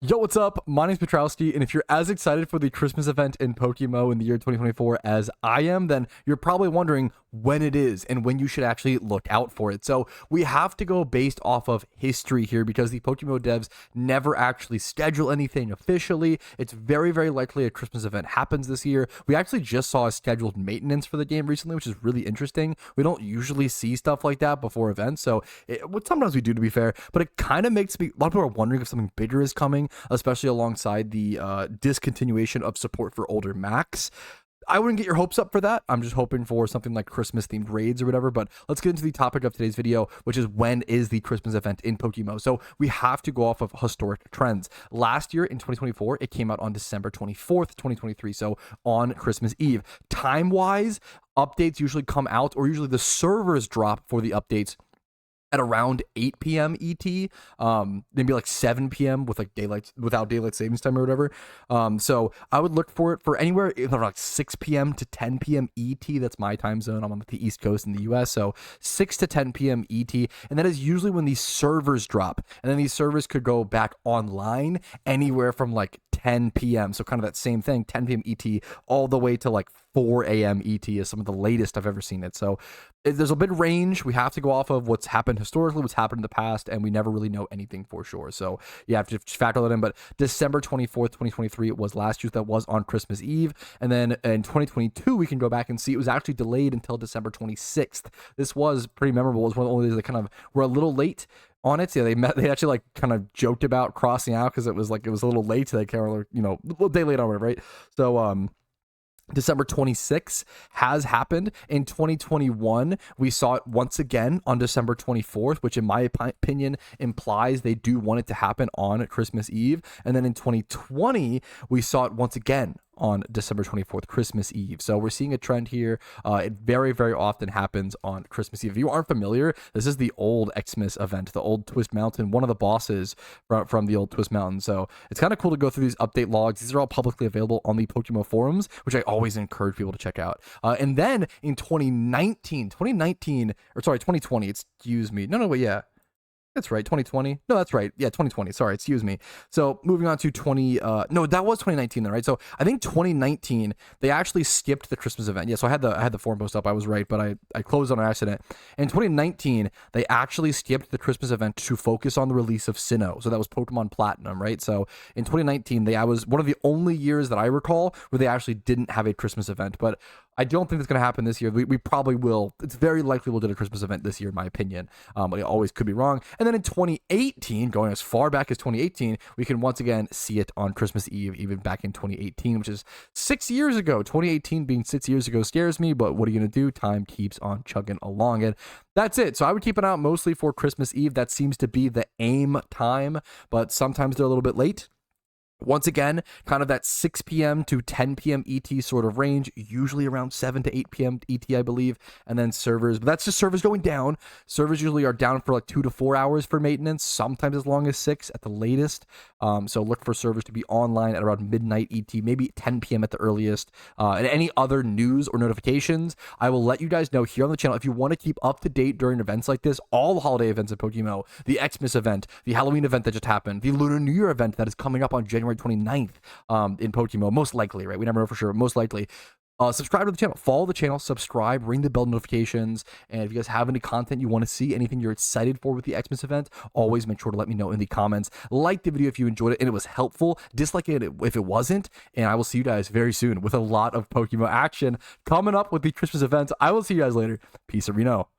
Yo, what's up? My name's Patrouski, and if you're as excited for the Christmas event in PokeMMO in the year 2024 as I am, then you're probably wondering when it is and when you should actually look out for it. So we have to go based off of history here because the PokeMMO devs never actually schedule anything officially. It's very, very likely a Christmas event happens this year. We actually just saw a scheduled maintenance for the game recently, which is really interesting. We don't usually see stuff like that before events, so sometimes we do, to be fair, but it kind of makes me, a lot of people are wondering if something bigger is coming, especially alongside the discontinuation of support for older Macs. I wouldn't get your hopes up for that. I'm just hoping for something like Christmas themed raids or whatever. But let's get into the topic of today's video, which is when is the Christmas event in PokeMMO. So we have to go off of historic trends. Last year in 2024, it came out on December 24th, 2023. So on Christmas Eve. Time wise, updates usually come out, or usually the servers drop for the updates at around 8 p.m. ET, maybe like 7 p.m. with like without daylight savings time or whatever. So I would look for it for anywhere from like 6 p.m. to 10 p.m. ET. That's my time zone. I'm on the East Coast in the US. So 6 to 10 p.m. ET. And that is usually when these servers drop. And then these servers could go back online anywhere from like 10 p.m. So kind of that same thing, 10 p.m. ET, all the way to like 4 a.m. ET is some of the latest I've ever seen it. So there's a bit of range. We have to go off of what's happened historically, what's happened in the past, and we never really know anything for sure. So you have to factor that in. But December 24th, 2023, it was last year. That was on Christmas Eve. And then in 2022, we can go back and see it was actually delayed until December 26th. This was pretty memorable. It was one of the only days that kind of were a little late on it. Yeah, they actually like kind of joked about crossing out because it was a little late. They kind of, a little day late on it, right? So December 26th has happened. In 2021, we saw it once again on December 24th, which in my opinion implies they do want it to happen on Christmas Eve. And then in 2020, we saw it once again on December 24th, Christmas Eve. So we're seeing a trend here. It very, very often happens on Christmas Eve. If you aren't familiar, this is the old Xmas event, the old Twist Mountain, one of the bosses from the old Twist Mountain. So it's kind of cool to go through these update logs. These are all publicly available on the PokeMMO forums, which I always encourage people to check out. And then in 2020, excuse me. Wait, yeah. That's right, 2020. No, that's right. Yeah, 2020. Sorry, excuse me. So moving on to no, that was 2019 then, right? So I think 2019 they actually skipped the Christmas event. Yeah, so I had the forum post up. I was right, but I closed on an accident. In 2019, they actually skipped the Christmas event to focus on the release of Sinnoh. So that was Pokemon Platinum, right? So in 2019, I was one of the only years that I recall where they actually didn't have a Christmas event, but I don't think that's going to happen this year. We probably will. It's very likely we'll do a Christmas event this year, in my opinion. But it always could be wrong. And then in 2018, going as far back as 2018, we can once again see it on Christmas Eve, even back in 2018, which is 6 years ago. 2018 being 6 years ago scares me, but what are you going to do? Time keeps on chugging along. And that's it. So I would keep an eye out mostly for Christmas Eve. That seems to be the aim time, but sometimes they're a little bit late. Once again, kind of that 6 p.m. to 10 p.m. ET sort of range, usually around 7 to 8 p.m. ET, I believe. And then servers, but that's just servers going down. Servers usually are down for like 2 to 4 hours for maintenance, sometimes as long as 6 at the latest. So look for servers to be online at around midnight ET, maybe 10 p.m. at the earliest. And any other news or notifications, I will let you guys know here on the channel. If you want to keep up to date during events like this, all the holiday events at PokeMMO, the Xmas event, the Halloween event that just happened, the Lunar New Year event that is coming up on January 29th in PokeMMO, most likely, right? We never know for sure, but most likely. Subscribe to the channel, follow the channel, subscribe, ring the bell notifications, and if you guys have any content you want to see, anything you're excited for with the Xmas event, always make sure to let me know in the comments. Like the video if you enjoyed it and it was helpful, dislike it if it wasn't, and I will see you guys very soon with a lot of PokeMMO action coming up with the Christmas event. I will see you guys later. Peace, Reno.